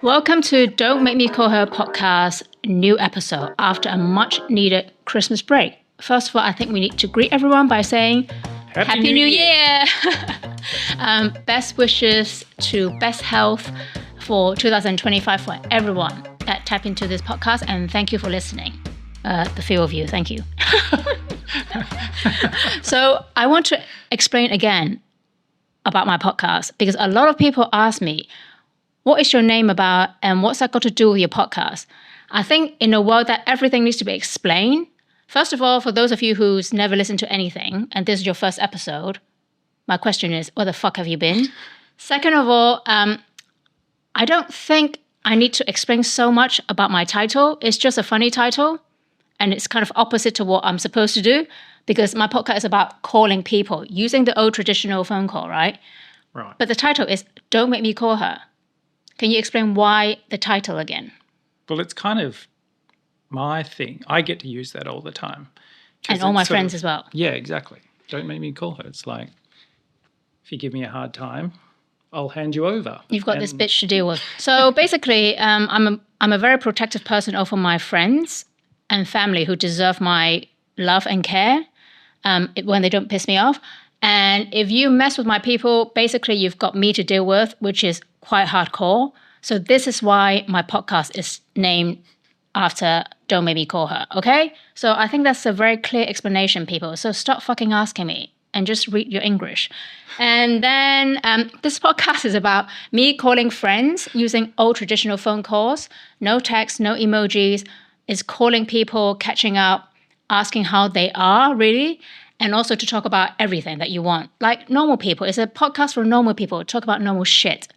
Welcome to Don't Make Me Call Her podcast, new episode after a much needed Christmas break. First of all, I think we need to greet everyone by saying Happy New Year! Best wishes to best health for 2025 for everyone that tap into this podcast, and thank you for listening. The few of you, thank you. So I want to explain again about my podcast because a lot of people ask me, what is your name about and what's that got to do with your podcast? I think in a world that everything needs to be explained, first of all, for those of you who's never listened to anything and this is your first episode, my question is, where the fuck have you been? Second of all, I don't think I need to explain so much about my title. It's just a funny title and it's kind of opposite to what I'm supposed to do because my podcast is about calling people, using the old traditional phone call, right? Right. But the title is Don't Make Me Call Her. Can you explain why the title again? Well, it's kind of my thing. I get to use that all the time. And all my friends as well. Yeah, exactly. Don't make me call her. It's like, if you give me a hard time, I'll hand you over. You've got this bitch to deal with. So basically, I'm a very protective person over my friends and family who deserve my love and care when they don't piss me off. And if you mess with my people, basically you've got me to deal with, which is quite hardcore. So this is why my podcast is named after Don't Make Me Call Her, okay? So I think that's a very clear explanation, people. So stop fucking asking me and just read your English. And then this podcast is about me calling friends using old traditional phone calls, no text, no emojis. It's calling people, catching up, asking how they are, really, and also to talk about everything that you want. Like normal people. It's a podcast for normal people. Talk about normal shit.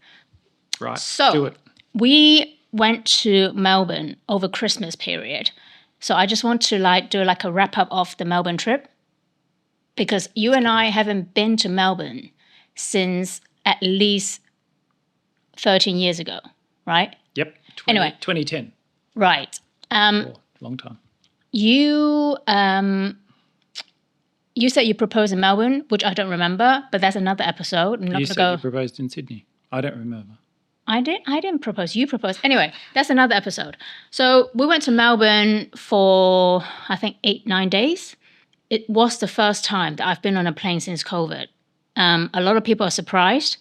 Right, so, do it. We went to Melbourne over Christmas period. So I just want to do a wrap up of the Melbourne trip because you and I haven't been to Melbourne since at least 13 years ago, right? Yep. Anyway. 2010. Right. Long time. You said you proposed in Melbourne, which I don't remember, but that's another episode. You said you proposed in Sydney. I don't remember. I didn't propose. You proposed. Anyway, that's another episode. So we went to Melbourne for, I think, 8-9 days. It was the first time that I've been on a plane since COVID. A lot of people are surprised.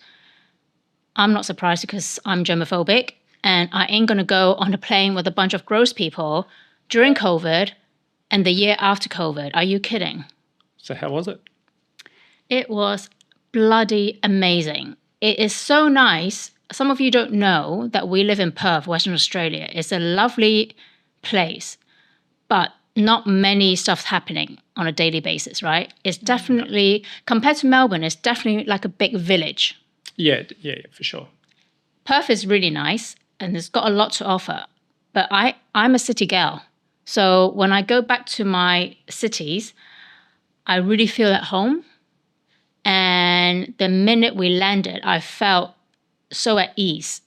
I'm not surprised because I'm germaphobic and I ain't going to go on a plane with a bunch of gross people during COVID and the year after COVID. Are you kidding? So how was it? It was bloody amazing. It is so nice. Some of you don't know that we live in Perth, Western Australia. It's a lovely place, but not many stuff's happening on a daily basis, right? It's definitely, compared to Melbourne, it's definitely like a big village. Yeah, for sure. Perth is really nice and it's got a lot to offer, but I'm a city girl. So when I go back to my cities, I really feel at home. And the minute we landed, I felt so at ease.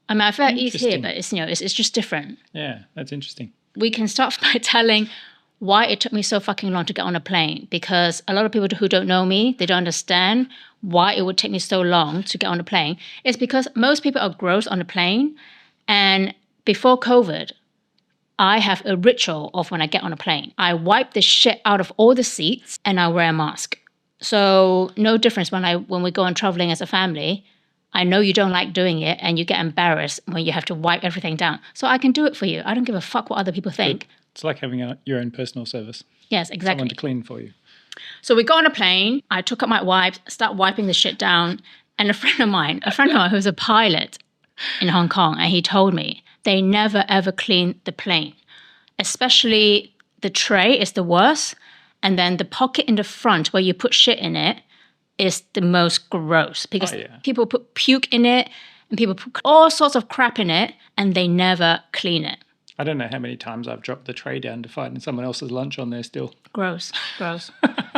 I mean, I felt at ease here, but it's just different. Yeah, that's interesting. We can start by telling why it took me so fucking long to get on a plane, because a lot of people who don't know me, they don't understand why it would take me so long to get on a plane. It's because most people are gross on a plane, and before COVID, I have a ritual of when I get on a plane. I wipe the shit out of all the seats and I wear a mask. So no difference when we go on traveling as a family. I know you don't like doing it and you get embarrassed when you have to wipe everything down. So I can do it for you. I don't give a fuck what other people think. It's like having your own personal service. Yes, exactly. Someone to clean for you. So we got on a plane. I took up my wipes, start wiping the shit down. And a friend of mine who's a pilot in Hong Kong, and he told me they never ever clean the plane. Especially the tray is the worst. And then the pocket in the front where you put shit in it is the most gross because people put puke in it and people put all sorts of crap in it and they never clean it. I don't know how many times I've dropped the tray down to find someone else's lunch on there still. Gross.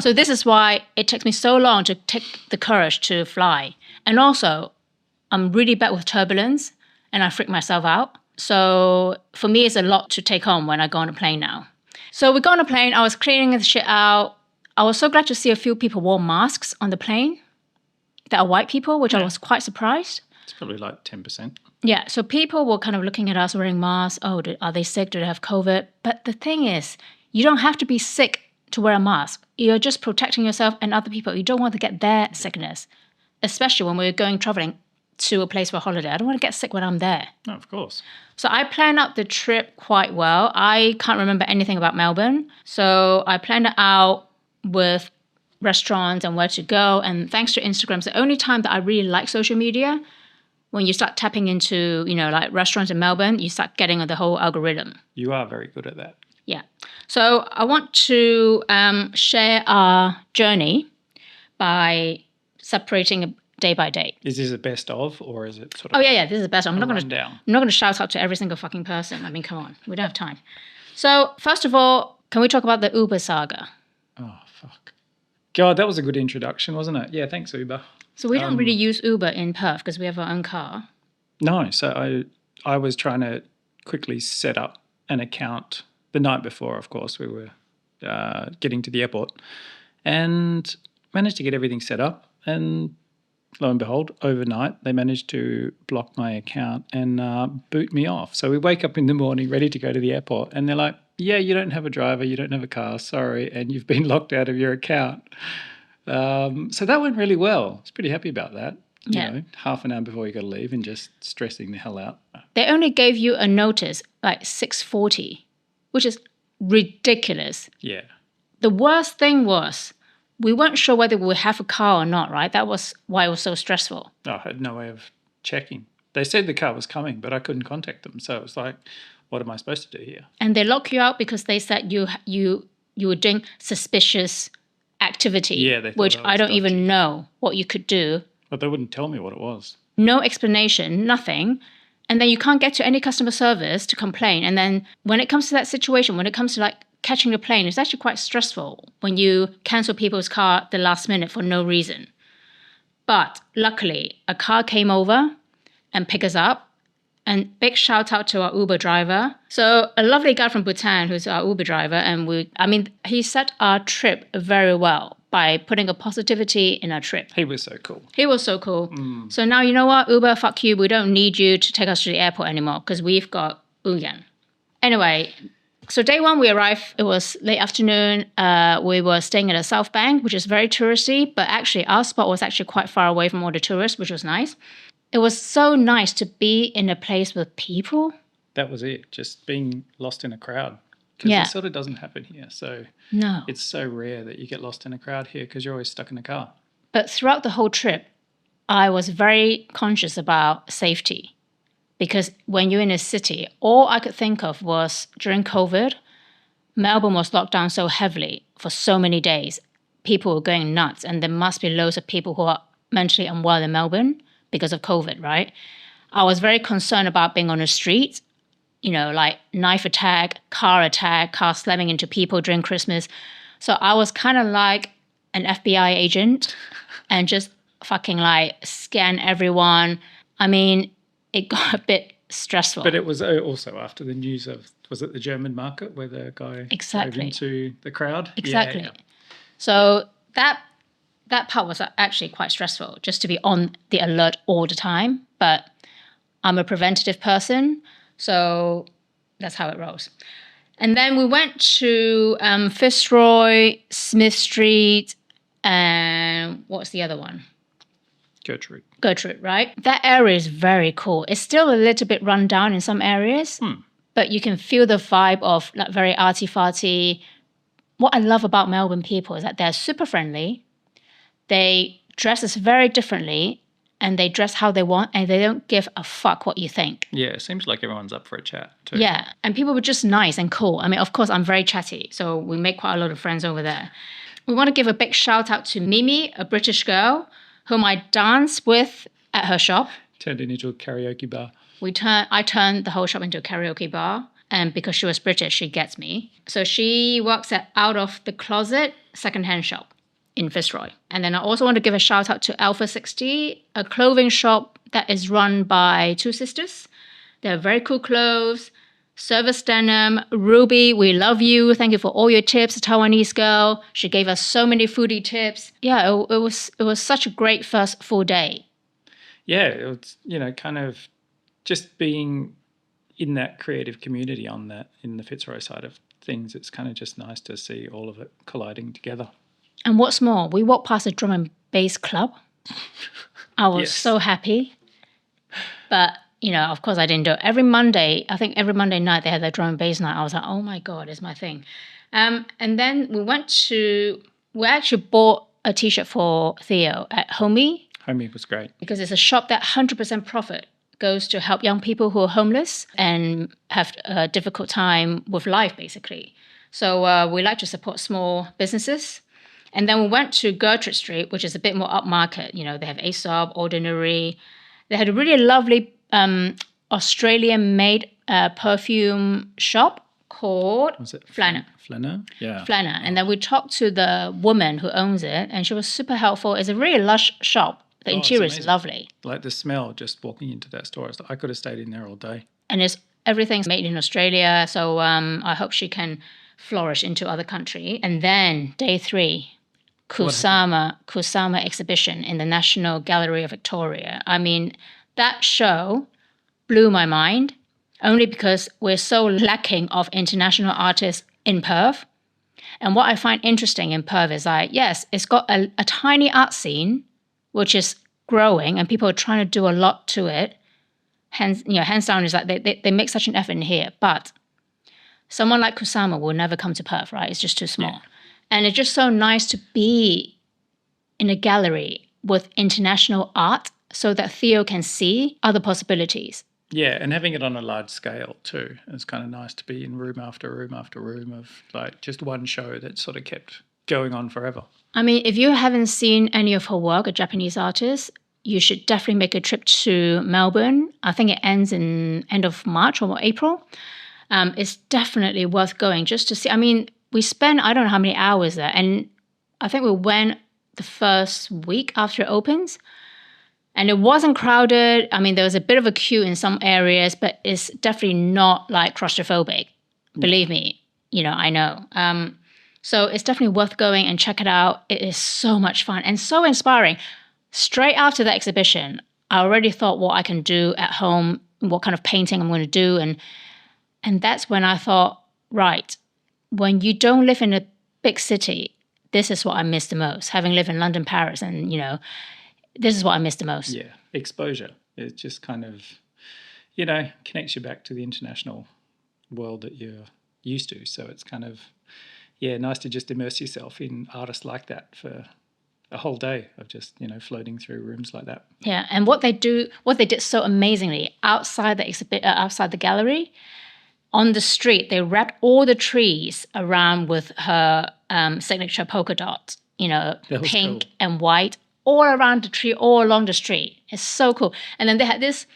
So this is why it takes me so long to take the courage to fly. And also, I'm really bad with turbulence and I freak myself out. So for me, it's a lot to take on when I go on a plane now. So we got on a plane. I was cleaning the shit out. I was so glad to see a few people wore masks on the plane that are white people, which I was quite surprised. It's probably like 10%. Yeah, so people were kind of looking at us wearing masks. Oh, are they sick? Do they have COVID? But the thing is, you don't have to be sick to wear a mask. You're just protecting yourself and other people. You don't want to get their sickness, especially when we're going traveling to a place for holiday. I don't want to get sick when I'm there. No, of course. So I planned out the trip quite well. I can't remember anything about Melbourne. So I planned it out with restaurants and where to go. And thanks to Instagram, it's the only time that I really like social media. When you start tapping into, like restaurants in Melbourne, you start getting the whole algorithm. You are very good at that. Yeah. So I want to share our journey by separating day by day. Is this a best of, or is it sort of? Oh yeah, this is the best. I'm not going to shout out to every single fucking person. I mean, come on, we don't have time. So first of all, can we talk about the Uber saga? Oh fuck, God, that was a good introduction, wasn't it? Yeah, thanks Uber. So we don't really use Uber in Perth because we have our own car. No, so I was trying to quickly set up an account the night before. Of course, we were getting to the airport, and managed to get everything set up, and lo and behold, overnight, they managed to block my account and boot me off. So we wake up in the morning ready to go to the airport, and they're like, yeah, you don't have a driver, you don't have a car, sorry, and you've been locked out of your account. So that went really well. I was pretty happy about that. Yeah. Half an hour before you got to leave and just stressing the hell out. They only gave you a notice like 6:40, which is ridiculous. Yeah. The worst thing was we weren't sure whether we would have a car or not, right? That was why it was so stressful. I had no way of checking. They said the car was coming, but I couldn't contact them. So it was like, what am I supposed to do here? And they lock you out because they said you were doing suspicious activity, yeah, which I don't even know what you could do. But they wouldn't tell me what it was. No explanation, nothing. And then you can't get to any customer service to complain. And then when it comes to that situation, when it comes to like catching a plane, it's actually quite stressful when you cancel people's car at the last minute for no reason. But luckily, a car came over and picked us up. And big shout out to our Uber driver. So a lovely guy from Bhutan who's our Uber driver. And he set our trip very well by putting a positivity in our trip. He was so cool. He was so cool. So now, you know what, Uber, fuck you. We don't need you to take us to the airport anymore because we've got Uyan. Anyway, so day one we arrived, it was late afternoon. We were staying at a South Bank, which is very touristy, but actually our spot was actually quite far away from all the tourists, which was nice. It was so nice to be in a place with people. That was it, just being lost in a crowd. Because it sort of doesn't happen here. So no, it's so rare that you get lost in a crowd here because you're always stuck in a car. But throughout the whole trip, I was very conscious about safety. Because when you're in a city, all I could think of was during COVID, Melbourne was locked down so heavily for so many days. People were going nuts, and there must be loads of people who are mentally unwell in Melbourne because of COVID, right? I was very concerned about being on the street, like knife attack, car slamming into people during Christmas. So I was kind of like an FBI agent and just fucking like scan everyone. I mean, it got a bit stressful. But it was also after the news of, was it the German market where the guy drove into the crowd? Exactly. Yeah. So that part was actually quite stressful, just to be on the alert all the time. But I'm a preventative person, so that's how it rolls. And then we went to Fitzroy, Smith Street, and what's the other one? Gertrude, right? That area is very cool. It's still a little bit run down in some areas, but you can feel the vibe of like very arty-farty. What I love about Melbourne people is that they're super friendly. They dress us very differently, and they dress how they want, and they don't give a fuck what you think. Yeah, it seems like everyone's up for a chat too. Yeah, and people were just nice and cool. I mean, of course, I'm very chatty, so we make quite a lot of friends over there. We want to give a big shout out to Mimi, a British girl, whom I danced with at her shop. Turned it into a karaoke bar. I turned the whole shop into a karaoke bar, and because she was British, she gets me. So she works at Out of the Closet secondhand shop in Fitzroy. And then I also want to give a shout out to Alpha 60, a clothing shop that is run by two sisters. They have very cool clothes. Service denim. Ruby, we love you. Thank you for all your tips, a Taiwanese girl. She gave us so many foodie tips. Yeah, it was such a great first full day. yeah, it's, kind of just being in that creative community in the Fitzroy side of things. It's kind of just nice to see all of it colliding together. And what's more, we walked past a drum and bass club. I was Yes. so happy. But, of course I didn't do it. Every Monday night they had their drum and bass night. I was like, oh my God, it's my thing. And then we actually bought a t-shirt for Theo at Homey. Homey was great. Because it's a shop that 100% profit goes to help young people who are homeless and have a difficult time with life, basically. So we like to support small businesses. And then we went to Gertrude Street, which is a bit more upmarket. They have Aesop, Ordinary. They had a really lovely Australian-made perfume shop called Flanner. Flanner? Yeah. Flanner. And then we talked to the woman who owns it, and she was super helpful. It's a really lush shop. The interior is lovely. Like the smell just walking into that store. I could have stayed in there all day. And everything's made in Australia, so I hope she can flourish into other country. And then day 3, Kusama exhibition in the National Gallery of Victoria. I mean, that show blew my mind, only because we're so lacking of international artists in Perth. And what I find interesting in Perth is yes, it's got a tiny art scene, which is growing, and people are trying to do a lot to it. Hands down is they make such an effort in here. But someone like Kusama will never come to Perth, right? It's just too small. Yeah. And it's just so nice to be in a gallery with international art so that Theo can see other possibilities. Yeah, and having it on a large scale too. It's kind of nice to be in room after room after room of just one show that sort of kept going on forever. I mean, if you haven't seen any of her work, a Japanese artist, you should definitely make a trip to Melbourne. I think it ends in end of March or April. It's definitely worth going just to see. I mean, we spent, I don't know how many hours there, and I think we went the first week after it opens, and it wasn't crowded. I mean, there was a bit of a queue in some areas, but it's definitely not claustrophobic. Believe me, I know. So it's definitely worth going and check it out. It is so much fun and so inspiring. Straight after the exhibition, I already thought what I can do at home, what kind of painting I'm going to do. And that's when I thought, right, when you don't live in a big city, this is what I miss the most. Having lived in London, Paris, and, this is what I miss the most. Yeah, exposure. It just kind of, connects you back to the international world that you're used to. So it's kind of, nice to just immerse yourself in artists like that for a whole day of just, floating through rooms like that. Yeah, and what they did so amazingly outside the gallery, on the street, they wrapped all the trees around with her signature polka dots, pink cool. and white, all around the tree, all along the street. It's so cool. And then they had this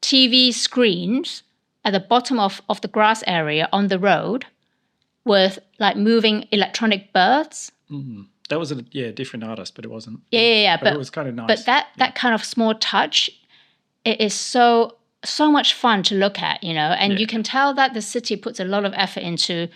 TV screens at the bottom of the grass area on the road with moving electronic birds. Mm-hmm. That was a different artist, but it wasn't. Yeah. But it was kind of nice. But that kind of small touch, it is so much fun to look at, and you can tell that the city puts a lot of effort into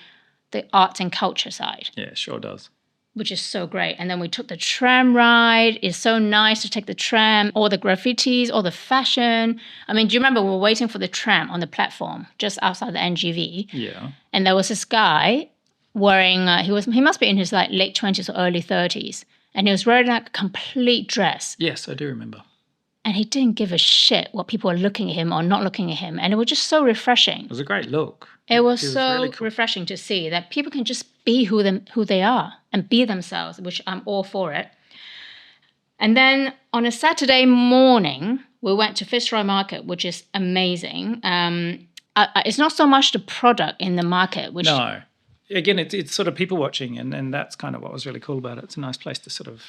the arts and culture side. Yeah, it sure does. Which is so great. And then we took the tram ride. It's so nice to take the tram, all the graffitis, all the fashion. I mean, do you remember we were waiting for the tram on the platform just outside the NGV? Yeah. And there was this guy wearing, he must be in his late 20s or early 30s. And he was wearing a complete dress. Yes, I do remember. And he didn't give a shit what people were looking at him or not looking at him. And it was just so refreshing. It was a great look. It was so really cool. Refreshing to see that people can just be who they are and be themselves, which I'm all for it. And then on a Saturday morning, we went to Fitzroy Market, which is amazing. It's not so much the product in the market. No. Again, it's sort of people watching, and that's kind of what was really cool about it. It's a nice place to sort of,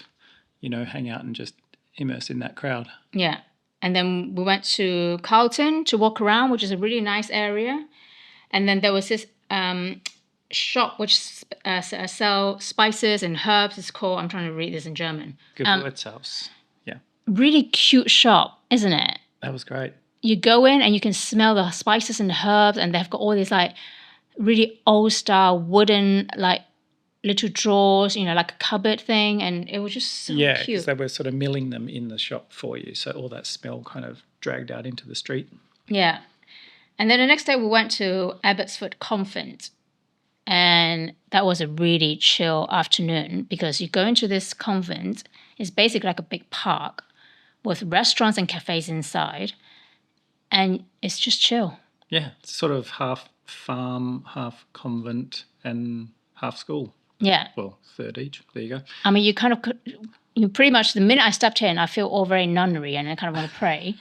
hang out and just immerse in that crowd. Yeah. And then we went to Carlton to walk around, which is a really nice area. And then there was this shop which sell spices and herbs. It's called, I'm trying to read this in German. Gewürzhaus. Yeah. Really cute shop, isn't it? That was great. You go in and you can smell the spices and the herbs, and they've got all these really old style wooden little drawers, like a cupboard thing, and it was just so Yeah, cute. because they were sort of milling them in the shop for you, so all that smell kind of dragged out into the street. Yeah. And then the next day we went to Abbotsford Convent, and that was a really chill afternoon because you go into this convent, it's basically like a big park with restaurants and cafes inside, and it's just chill. Yeah, it's sort of half farm, half convent, and half school. Yeah. Well, third each. There you go. I mean, you pretty much, the minute I stepped in, I feel all very nunnery and I kind of want to pray.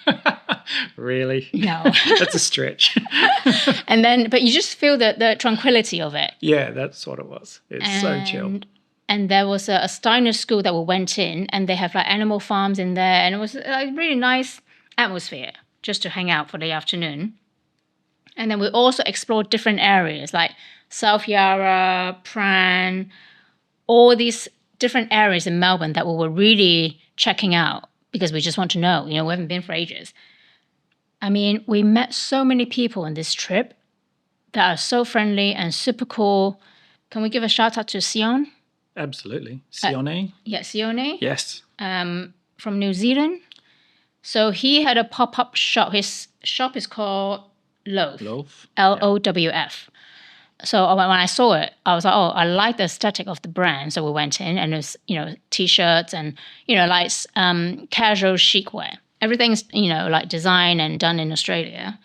Really? No. That's a stretch. But you just feel the tranquility of it. Yeah, that's what it was. It's so chill. And there was a Steiner school that we went in, and they have like animal farms in there, and it was a really nice atmosphere just to hang out for the afternoon. And then we also explored different areas like South Yarra, Pran, all these different areas in Melbourne that we were really checking out because we just want to know. We haven't been for ages. I mean, we met so many people on this trip that are so friendly and super cool. Can we give a shout out to Sion? Absolutely. Sione? Yeah, Sione. Yes. From New Zealand. So he had a pop-up shop. His shop is called Loaf. Lowf. So when I saw it, I was like, oh, I like the aesthetic of the brand. So we went in, and there's, T-shirts and, like casual chic wear. Everything's, like designed and done in Australia.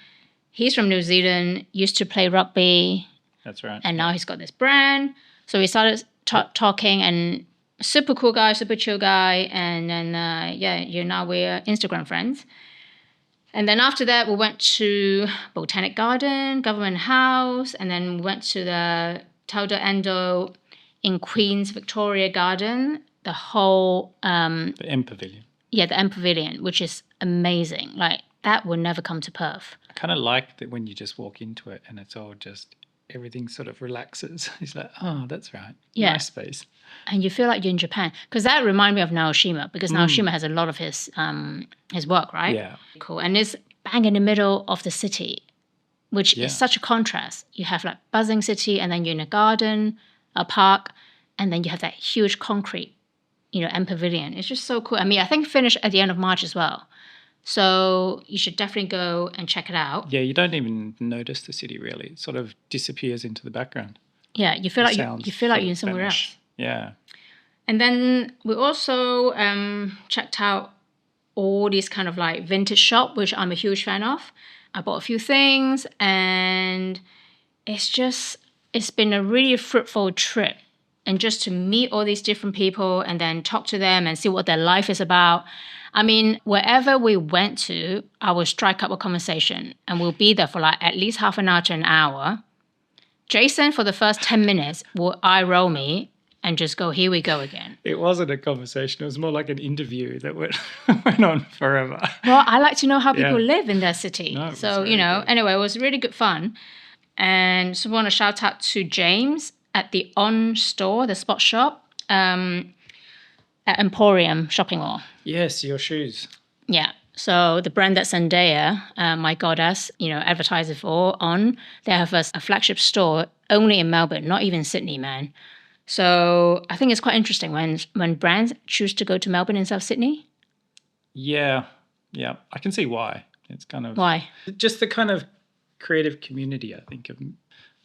He's from New Zealand, used to play rugby. That's right. And now he's got this brand. So we started talking, and super cool guy, super chill guy. And then, now we're Instagram friends. And then after that, we went to Botanic Garden, Government House, and then we went to the Tauda Endo in Queen's Victoria Garden, the whole... the M Pavilion. Yeah, the M Pavilion, which is amazing. Like, that would never come to Perth. I kind of like that when you just walk into it and it's all just... everything sort of relaxes. It's like, oh, that's right. Yeah. Nice space. And you feel like you're in Japan. Because that reminded me of Naoshima, because Naoshima has a lot of his work, right? Yeah. Cool. And it's bang in the middle of the city, which is such a contrast. You have like buzzing city, and then you're in a garden, a park, and then you have that huge concrete, M Pavilion. It's just so cool. I mean, I think finished at the end of March as well. So you should definitely go and check it out. Yeah, you don't even notice the city really. It sort of disappears into the background. Yeah, you feel like you're in somewhere else. Yeah. And then we also checked out all these kind of like vintage shop, which I'm a huge fan of. I bought a few things, and it's been a really fruitful trip. And just to meet all these different people and then talk to them and see what their life is about. I mean, wherever we went to, I will strike up a conversation, and we'll be there for like at least half an hour to an hour. Jason, for the first 10 minutes, will eye roll me and just go, here we go again. It wasn't a conversation. It was more like an interview that went on forever. Well, I like to know how people live in their city. No, so, anyway, it was really good fun. And so I want to shout out to James at the On store, the spot shop, at Emporium Shopping Mall. Yes, your shoes. Yeah. So the brand that Zendaya, my goddess, advertises for On, they have a flagship store only in Melbourne, not even Sydney, man. So I think it's quite interesting when brands choose to go to Melbourne instead of Sydney. Yeah. I can see why. It's kind of... Why? Just the kind of creative community, I think, of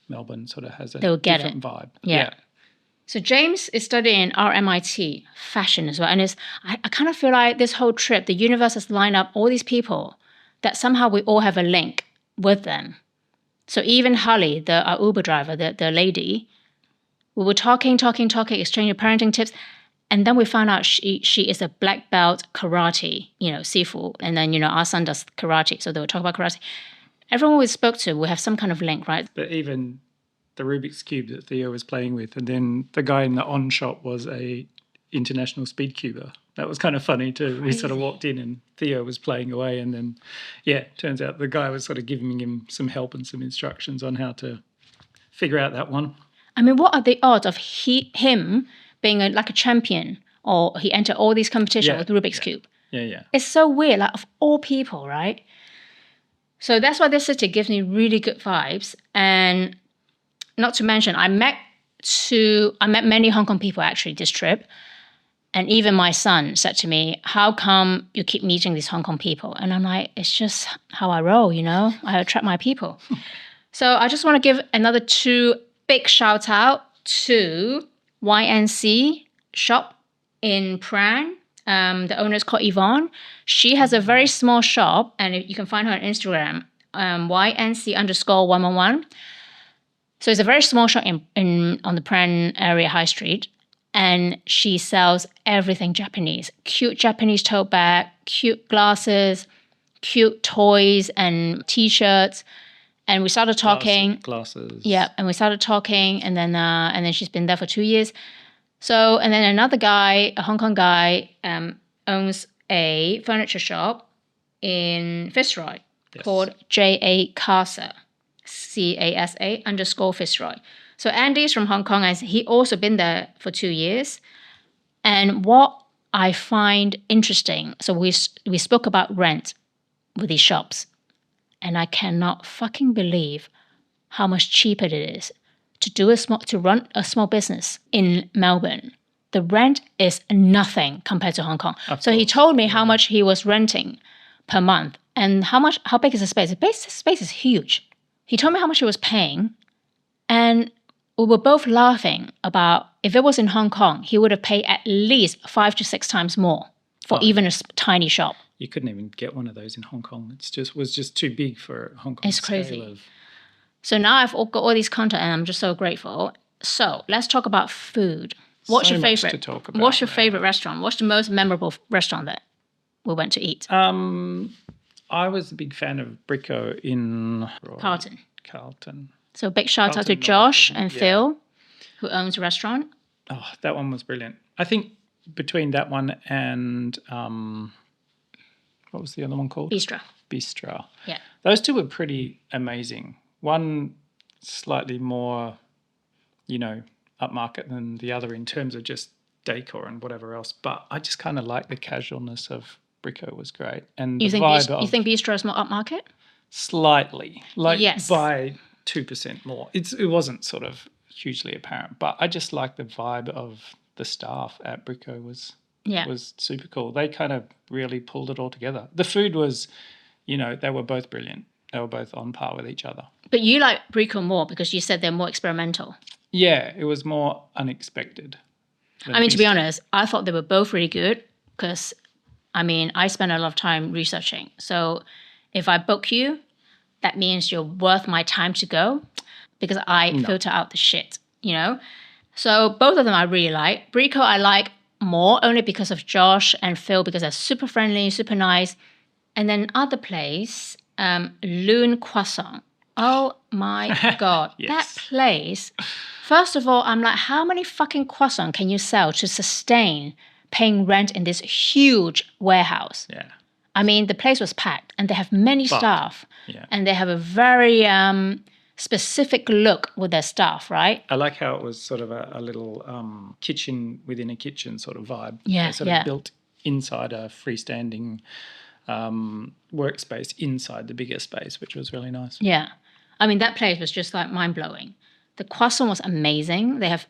Melbourne sort of has a different vibe. Yeah. So James is studying RMIT fashion as well. And I kind of feel like this whole trip, the universe has lined up all these people that somehow we all have a link with them. So even Holly, our Uber driver, the lady, we were talking, exchanging parenting tips. And then we found out she is a black belt karate, Sifu. And then, our son does karate. So they were talking about karate. Everyone we spoke to, we have some kind of link, right? But even the Rubik's Cube that Theo was playing with, and then the guy in the On shop was a international speed cuber. That was kind of funny too. We sort of walked in and Theo was playing away, and then, turns out the guy was sort of giving him some help and some instructions on how to figure out that one. I mean, what are the odds of him being like a champion, or he entered all these competitions with Rubik's Cube? Yeah. It's so weird, like of all people, right? So that's why this city gives me really good vibes. And not to mention, I met I met many Hong Kong people actually this trip. And even my son said to me, how come you keep meeting these Hong Kong people? And I'm like, it's just how I roll, you know? I attract my people. So I just want to give another 2 big shout out to YNC shop in Prang. The owner is called Yvonne. She has a very small shop, and you can find her on Instagram, YNC_111. So it's a very small shop on the Prang area high street. And she sells everything Japanese. Cute Japanese tote bag, cute glasses, cute toys and T-shirts. And we started talking. Glasses. Yeah, and we started talking, and then she's been there for 2 years. So, and then another guy, a Hong Kong guy, owns a furniture shop in Fitzroy called Yayoi Kusama, CASA_Fitzroy. So Andy's from Hong Kong, and he also been there for 2 years. And what I find interesting, so we spoke about rent with these shops, and I cannot fucking believe how much cheaper it is to run a small business in Melbourne. The rent is nothing compared to Hong Kong. So he told me how much he was renting per month, and how big is the space? The space is huge. He told me how much he was paying, and we were both laughing about if it was in Hong Kong, he would have paid at least 5 to 6 times more for even a tiny shop. You couldn't even get one of those in Hong Kong. It was just too big for Hong Kong. It's crazy. So now I've got all these content, and I'm just so grateful. So let's talk about food. What's your favorite? To talk about, what's your favorite restaurant? What's the most memorable restaurant that we went to eat? I was a big fan of Brico in Carlton. So big shout out to Josh and Phil, who owns the restaurant. Oh, that one was brilliant. I think between that one and what was the other one called? Bistro. Yeah. Those two were pretty amazing. One slightly more, upmarket than the other in terms of just decor and whatever else. But I just kind of like the casualness of Brico was great. And you think Bistro is more upmarket? Slightly. By 2% more. It wasn't sort of hugely apparent, but I just like the vibe of the staff at Brico was super cool. They kind of really pulled it all together. The food was, they were both brilliant. They were both on par with each other. But you like Brico more because you said they're more experimental. Yeah, it was more unexpected. To be honest, I thought they were both really good because, I spent a lot of time researching. So if I book you, that means you're worth my time to go because I filter out the shit, So both of them I really like. Brico I like more only because of Josh and Phil because they're super friendly, super nice. And then other place, Loon Croissant. Oh my God. Yes. That place, first of all, I'm like, how many fucking croissants can you sell to sustain paying rent in this huge warehouse? Yeah. The place was packed and they have many staff and they have a very specific look with their staff, right? I like how it was sort of a little kitchen within a kitchen sort of vibe. Yeah, they sort of built inside a freestanding workspace inside the bigger space, which was really nice. Yeah. That place was just like mind-blowing. The croissant was amazing. They have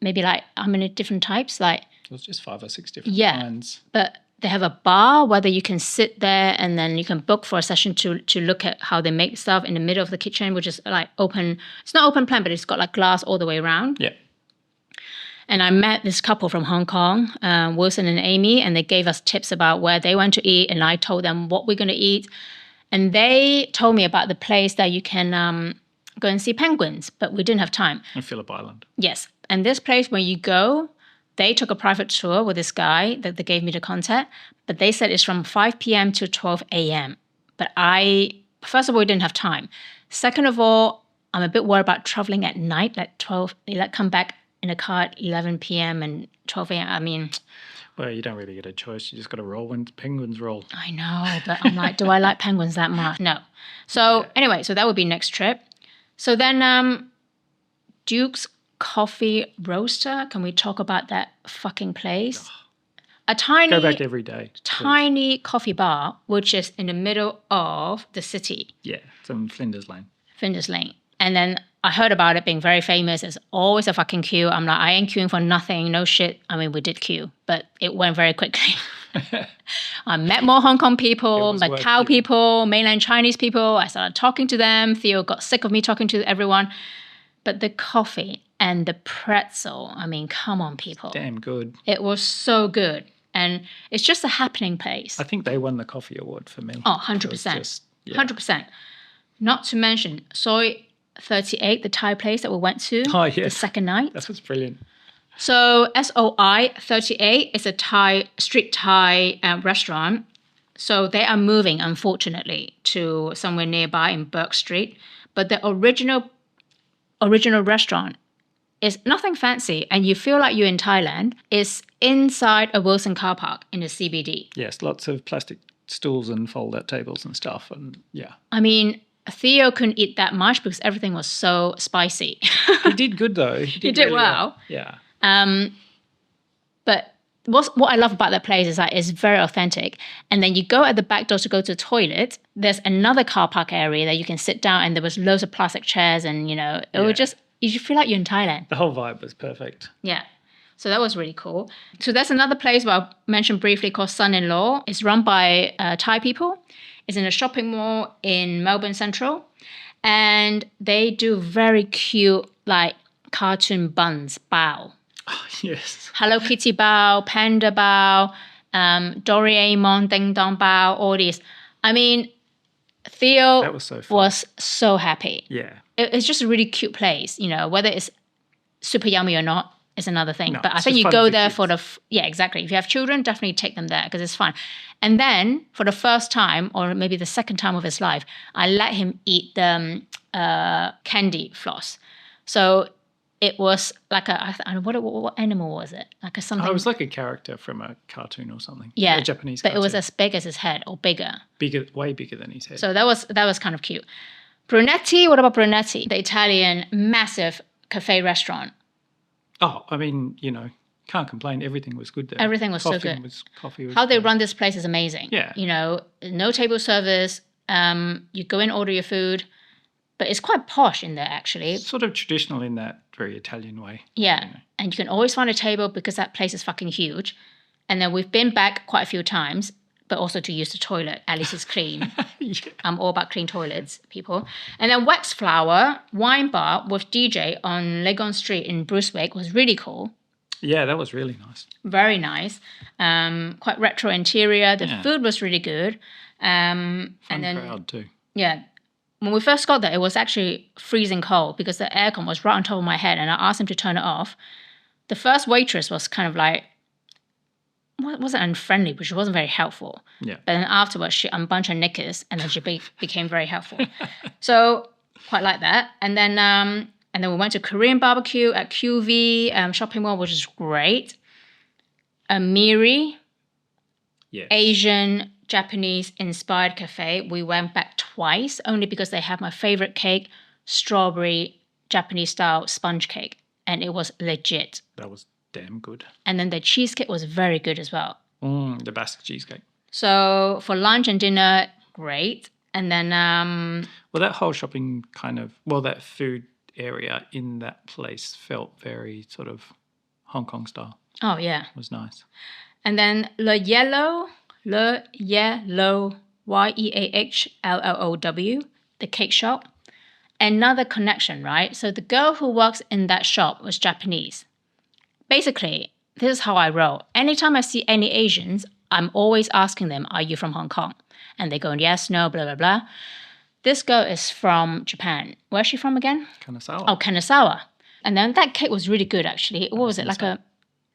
maybe like how many different types? Like it was just 5 or 6 different kinds. But they have a bar where you can sit there and then you can book for a session to look at how they make stuff in the middle of the kitchen, which is like open. It's not open plan, but it's got like glass all the way around. Yeah. And I met this couple from Hong Kong, Wilson and Amy, and they gave us tips about where they went to eat, and I told them what we're going to eat. And they told me about the place that you can go and see penguins, but we didn't have time. On Phillip Island. Yes. And this place where you go, they took a private tour with this guy that they gave me the contact, but they said it's from 5 p.m. to 12 a.m. But first of all, we didn't have time. Second of all, I'm a bit worried about traveling at night, like 12, come back in a car at 11 p.m. and 12 a.m. Well, you don't really get a choice. You just got to roll when penguins roll. I know, but I'm like, do I like penguins that much? No. So anyway, so that would be next trip. So then Duke's Coffee Roaster. Can we talk about that fucking place? A tiny... Go back every day. Tiny coffee bar, which is in the middle of the city. Yeah, it's in Flinders Lane. Flinders Lane. And then I heard about it being very famous. There's always a fucking queue. I'm like, I ain't queuing for nothing. No shit. I mean, we did queue, but it went very quickly. I met more Hong Kong people, Macau people, mainland Chinese people. I started talking to them. Theo got sick of me talking to everyone. But the coffee and the pretzel, I mean, come on, people. Damn good. It was so good. And it's just a happening place. I think they won the coffee award for me. Oh, 100%. 100%. Not to mention, Soy 38, the Thai place that we went to the second night. That was brilliant. So SOI 38 is a street Thai restaurant. So they are moving, unfortunately, to somewhere nearby in Burke Street. But the original restaurant is nothing fancy, and you feel like you're in Thailand. It's inside a Wilson car park in the CBD. Yes, lots of plastic stools and fold-out tables and stuff. And yeah. I mean, Theo couldn't eat that much because everything was so spicy. He did good, though. He did really well. Yeah. But what I love about that place is that it's very authentic. And then you go at the back door to go to the toilet. There's another car park area that you can sit down, and there was loads of plastic chairs, and it would just, you feel like you're in Thailand. The whole vibe was perfect. Yeah. So that was really cool. So there's another place where I mentioned briefly called Son-in-Law. It's run by Thai people. It's in a shopping mall in Melbourne Central. And they do very cute, like, cartoon buns, bao. Oh, yes. Hello Kitty bao, Panda bao, Doraemon, Ding Dong bao, all these. I mean, Theo was so happy. Yeah. It's just a really cute place, whether it's super yummy or not is another thing. No, but I think you go there for yeah, exactly. If you have children, definitely take them there because it's fun. And then for the first time, or maybe the second time of his life, I let him eat the candy floss. So it was like what animal was it? Like a something. Oh, it was like a character from a cartoon or something. Yeah, a Japanese but cartoon. it was as big as his head or bigger. Bigger, way bigger than his head. So that was kind of cute. Brunetti, what about Brunetti? The Italian massive cafe restaurant. Oh, I mean, can't complain. Everything was good there. Everything was so good. Coffee was How they good. run this place is amazing. Yeah. No table service. You go in, order your food. But it's quite posh in there, actually. It's sort of traditional in that very Italian way. Yeah. And you can always find a table because that place is fucking huge. And then we've been back quite a few times, but also to use the toilet. At least it's clean. Yeah. I'm all about clean toilets, people. And then Wax Flower Wine Bar with DJ on Legon Street in Brunswick was really cool. Yeah, that was really nice. Very nice. Quite retro interior. The food was really good. Fun crowd too. Yeah. When we first got there, it was actually freezing cold because the aircon was right on top of my head, and I asked him to turn it off. The first waitress was kind of like, wasn't unfriendly, but she wasn't very helpful. Yeah. But then afterwards, she unbunched her knickers, and then she became very helpful. So quite like that. And then we went to Korean barbecue at QV shopping mall, which is great. Miri, yes. Asian Japanese inspired cafe. We went back twice only because they have my favorite cake, strawberry Japanese style sponge cake, and it was legit. That was damn good. And then the cheesecake was very good as well. The Basque cheesecake. So for lunch and dinner, great. And then well, that whole shopping that food area in that place felt very sort of Hong Kong style. Oh yeah, it was nice. And then Le Yellow, Yeahlow, the cake shop. Another connection, right? So the girl who works in that shop was Japanese. Basically, this is how I roll. Anytime I see any Asians, I'm always asking them, are you from Hong Kong? And they go, yes, no, blah, blah, blah. This girl is from Japan. Where's she from again? Kanazawa. Oh, Kanazawa. And then that cake was really good, actually. What was it?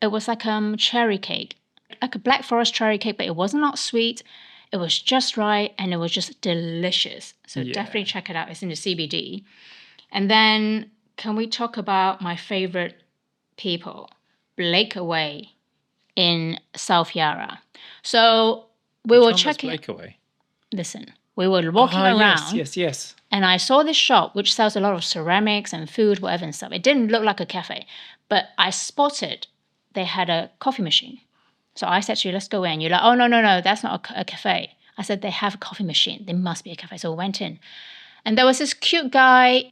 It was like cherry cake. Like a black forest cherry cake, but it was not sweet. It was just right, and it was just delicious. So definitely check it out. It's in the CBD. And then can we talk about my favorite people? Blakeaway in South Yarra. So we were checking. Blakeaway? Listen, we were walking around. Yes. And I saw this shop which sells a lot of ceramics and food, whatever and stuff. It didn't look like a cafe, but I spotted they had a coffee machine. So I said to you, let's go in. You're like, oh, no, that's not a cafe. I said, they have a coffee machine. There must be a cafe. So we went in. And there was this cute guy,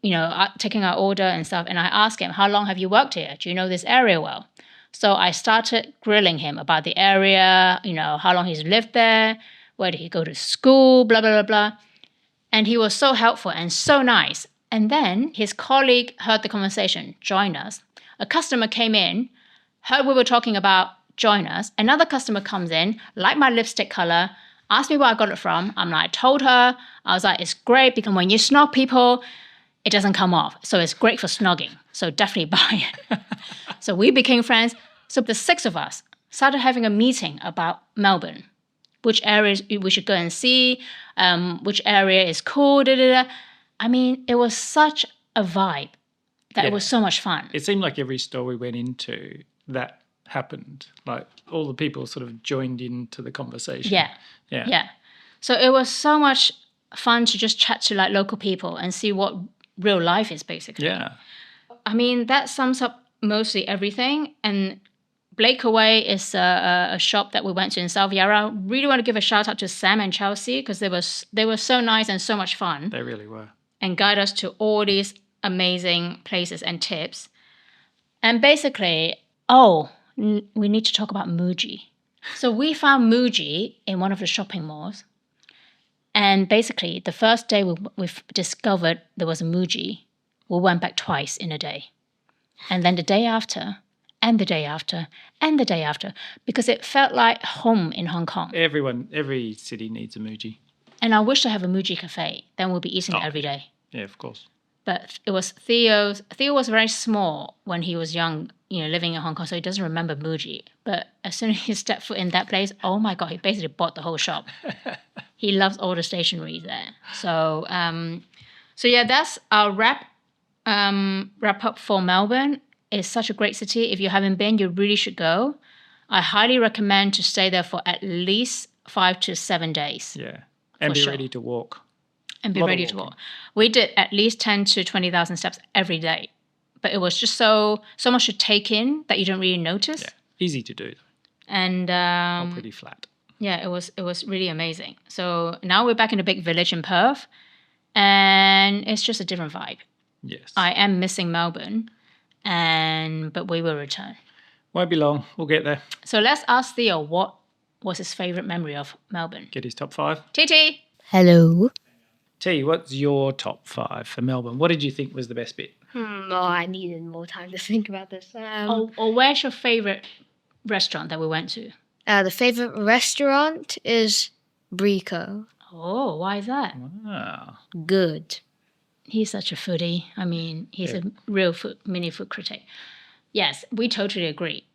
taking our order and stuff. And I asked him, how long have you worked here? Do you know this area well? So I started grilling him about the area, how long he's lived there, where did he go to school, blah, blah, blah, blah. And he was so helpful and so nice. And then his colleague heard the conversation, joined us. A customer came in, heard we were talking about join us. Another customer comes in, liked my lipstick color, asked me where I got it from. I told her. I was like, it's great because when you snog people, it doesn't come off. So it's great for snogging. So definitely buy it. So we became friends. So the 6 of us started having a meeting about Melbourne, which areas we should go and see, which area is cool, da, da, da. I mean, it was such a vibe that it was so much fun. It seemed like every store we went into, that happened. Like all the people sort of joined into the conversation. Yeah. So it was so much fun to just chat to like local people and see what real life is basically. Yeah. I mean, that sums up mostly everything. And Blakeaway is a shop that we went to in South Yarra. Really want to give a shout out to Sam and Chelsea because they were so nice and so much fun. They really were. And guide us to all these amazing places and tips. And basically, we need to talk about Muji. So we found Muji in one of the shopping malls. And basically, the first day we discovered there was a Muji, we went back twice in a day. And then the day after, and the day after, and the day after, because it felt like home in Hong Kong. Every city needs a Muji. And I wish to have a Muji cafe. Then we'll be eating it every day. Yeah, of course. But it was Theo's. Theo was very small when he was young, living in Hong Kong, so he doesn't remember Muji. But as soon as he stepped foot in that place, oh my God, he basically bought the whole shop. He loves all the stationery there. So yeah, that's our wrap up for Melbourne. It's such a great city. If you haven't been, you really should go. I highly recommend to stay there for at least 5 to 7 days. Yeah, and be ready to walk. And be ready to walk. We did at least 10 to 20,000 steps every day. But it was just so much to take in that you don't really notice. Yeah, easy to do. And all pretty flat. Yeah, it was really amazing. So now we're back in the big village in Perth, and it's just a different vibe. Yes. I am missing Melbourne, but we will return. Won't be long. We'll get there. So let's ask Theo what was his favourite memory of Melbourne. Get his top 5. TT! Hello. T, what's your top 5 for Melbourne? What did you think was the best bit? I needed more time to think about this. Or where's your favourite restaurant that we went to? The favourite restaurant is Brico. Oh, why is that? Wow. Good. He's such a foodie. I mean, he's a real mini food critic. Yes, we totally agree.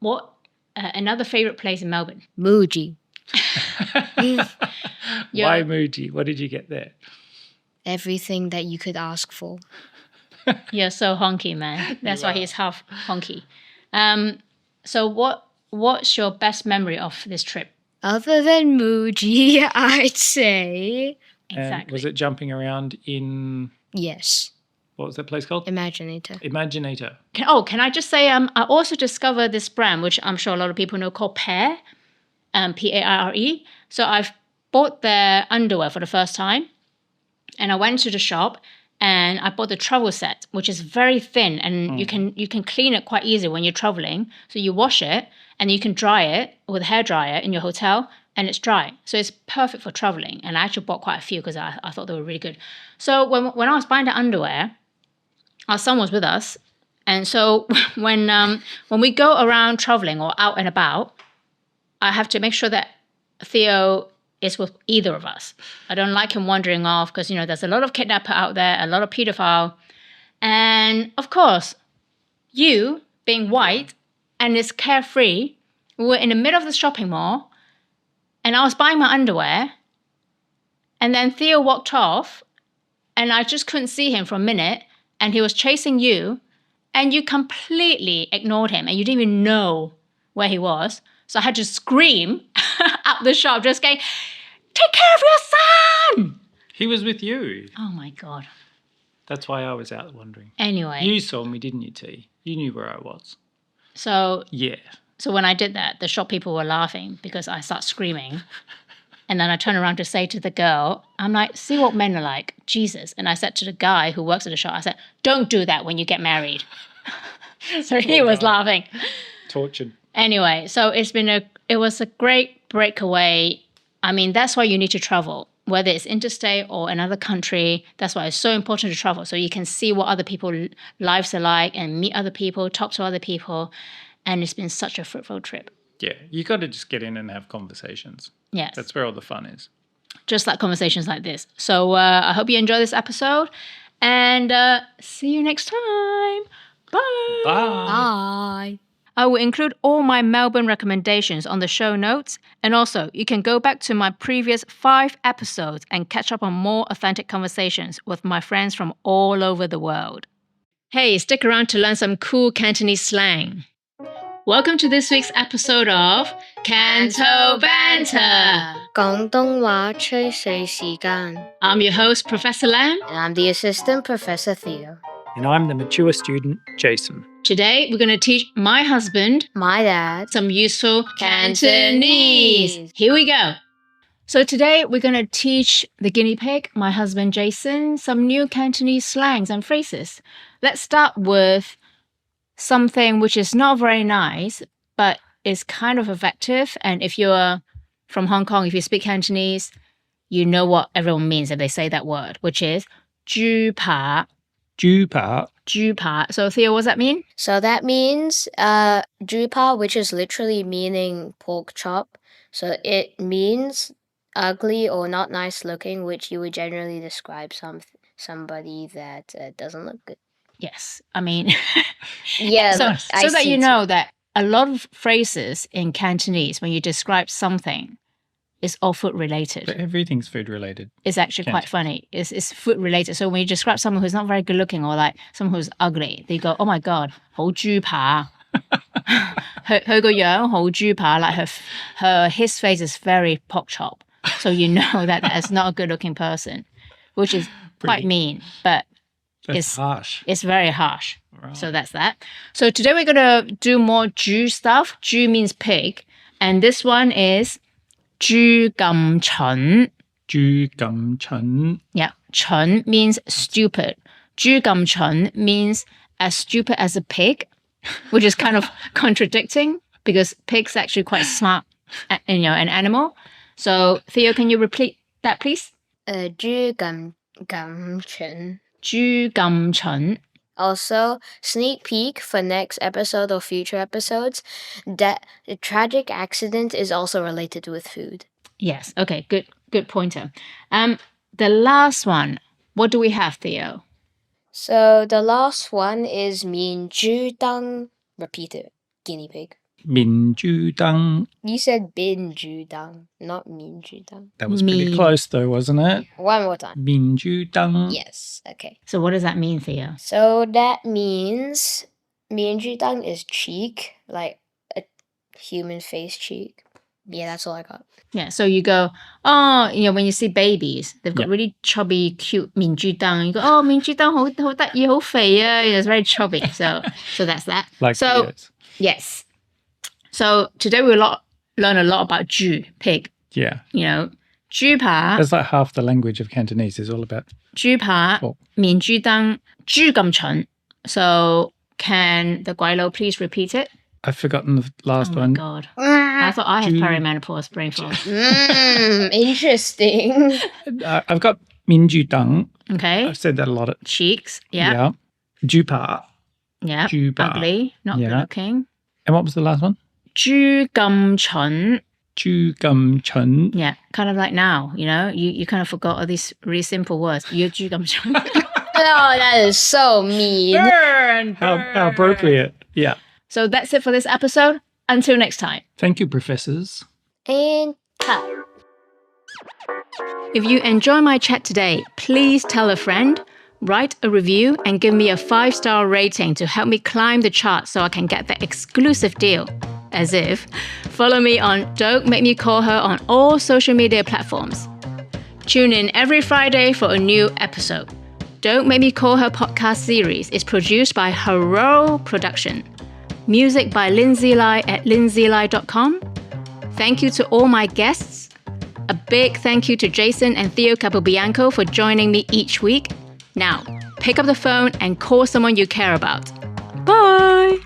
What another favourite place in Melbourne? Muji. Why Muji? What did you get there? Everything that you could ask for. You're so honky, man. That's why he's half honky. So what's your best memory of this trip? Other than Muji, I'd say... Exactly. And was it jumping around in... Yes. What was that place called? Imaginator. Imaginator. Can I just say, I also discovered this brand, which I'm sure a lot of people know, called Pair, P-A-R-R-E. So I've bought their underwear for the first time, and I went to the shop, and I bought the travel set, which is very thin, and you can clean it quite easy when you're traveling. So you wash it, and you can dry it with a hairdryer in your hotel, and it's dry. So it's perfect for traveling. And I actually bought quite a few because I thought they were really good. So when I was buying the underwear, our son was with us. And so when we go around traveling or out and about, I have to make sure that Theo is with either of us. I don't like him wandering off because, there's a lot of kidnapper out there, a lot of pedophile. And of course, you being white and it's carefree, we were in the middle of the shopping mall, and I was buying my underwear, and then Theo walked off, and I just couldn't see him for a minute, and he was chasing you, and you completely ignored him, and you didn't even know where he was. So I had to scream out the shop, just going, "Take care of your son!" He was with you. Oh my God. That's why I was out wandering. Anyway. You saw me, didn't you, T? You knew where I was. So yeah. So when I did that, the shop people were laughing because I started screaming. And then I turn around to say to the girl, I'm like, see what men are like, Jesus. And I said to the guy who works at the shop, I said, don't do that when you get married. So he was laughing. Tortured. Anyway, so it was a great breakaway. I mean, that's why you need to travel, whether it's interstate or another country. That's why it's so important to travel, so you can see what other people's lives are like and meet other people, talk to other people. And it's been such a fruitful trip. Yeah, you got to just get in and have conversations. Yes. That's where all the fun is. Just like conversations like this. So I hope you enjoy this episode, and see you next time. Bye. Bye. I will include all my Melbourne recommendations on the show notes. And also, you can go back to my previous 5 episodes and catch up on more authentic conversations with my friends from all over the world. Hey, stick around to learn some cool Cantonese slang. Welcome to this week's episode of Canto Banter. 廣東話吹水時間 I'm your host, Professor Lam. And I'm the assistant, Professor Theo. And I'm the mature student, Jason. Today, we're going to teach my husband My dad. some useful Cantonese. Here we go. So today, we're going to teach the guinea pig, my husband Jason, some new Cantonese slangs and phrases. Let's start with something which is not very nice, but is kind of effective. And if you're from Hong Kong, if you speak Cantonese, you know what everyone means if they say that word, which is 豬扒. 豬扒. 豬扒. So Theo, what does that mean? So that means jupa, which is literally meaning pork chop. So it means ugly or not nice looking, which you would generally describe somebody that doesn't look good. Yes. I mean, Yeah. so that you know that a lot of phrases in Cantonese, when you describe something, is all food related. But everything's food related. It's actually quite funny. It's food related. So when you describe someone who's not very good looking or like someone who's ugly, they go, oh my God, 好豬扒. 佢個樣好豬扒, like his face is very pork chop. So you know that that's not a good looking person, which is quite mean, but It's harsh. It's very harsh. Right. So that's that. So today we're going to do more 豬 stuff. 豬 means pig. And this one is 豬咁蠢. 豬咁蠢. Yeah. 蠢 means stupid. 豬咁蠢 means as stupid as a pig, which is kind of contradicting because pig's actually quite smart, an animal. So Theo, can you repeat that, please? 豬咁蠢. 豬咁蠢. Also, sneak peek for next episode or future episodes, that the tragic accident is also related with food. Yes. Okay. Good pointer. The last one. What do we have, Theo? So the last one is 面珠燈. Repeat it. Guinea pig. 面珠燈. You said 面珠燈, not 面珠燈. That was pretty close though, wasn't it? One more time. 面珠燈. Yes. Okay. So what does that mean, Theo? So that means 面珠燈 is cheek, like a human face cheek. Yeah, that's all I got. Yeah. So you go, oh, when you see babies, they've got really chubby, cute 面珠燈. You go, oh, 面珠燈好得意，好肥啊. It's very chubby. So that's that. Like so yes. So today we'll learn a lot about 豬, pig. Yeah. 豬扒. That's like half the language of Cantonese is all about 豬扒, 面珠燈, 豬咁蠢. So can the Guilo please repeat it? I've forgotten the last one. Oh my God. I thought I had perimenopause brain fog. Interesting. I've got 面珠燈. Okay. I've said that a lot. Cheeks. Yeah. 豬扒. Yeah. 豬扒. Ugly. Not good looking. And what was the last one? 豬咁蠢. 豬咁蠢. Yeah. Kind of like now, you kind of forgot all these really simple words. you're豬咁蠢. Oh, that is so mean. Burn. How appropriate. Yeah. So that's it for this episode. Until next time. Thank you, professors. And cut. If you enjoy my chat today, please tell a friend, write a review, and give me a 5-star rating to help me climb the chart so I can get the exclusive deal. As if. Follow me on Don't Make Me Call Her on all social media platforms. Tune in every Friday for a new episode. Don't Make Me Call Her podcast series is produced by Herrrooo Production. Music by Lindsay Lai at lindsayli.com. Thank you to all my guests. A big thank you to Jason and Theo Capobianco for joining me each week. Now, pick up the phone and call someone you care about. Bye!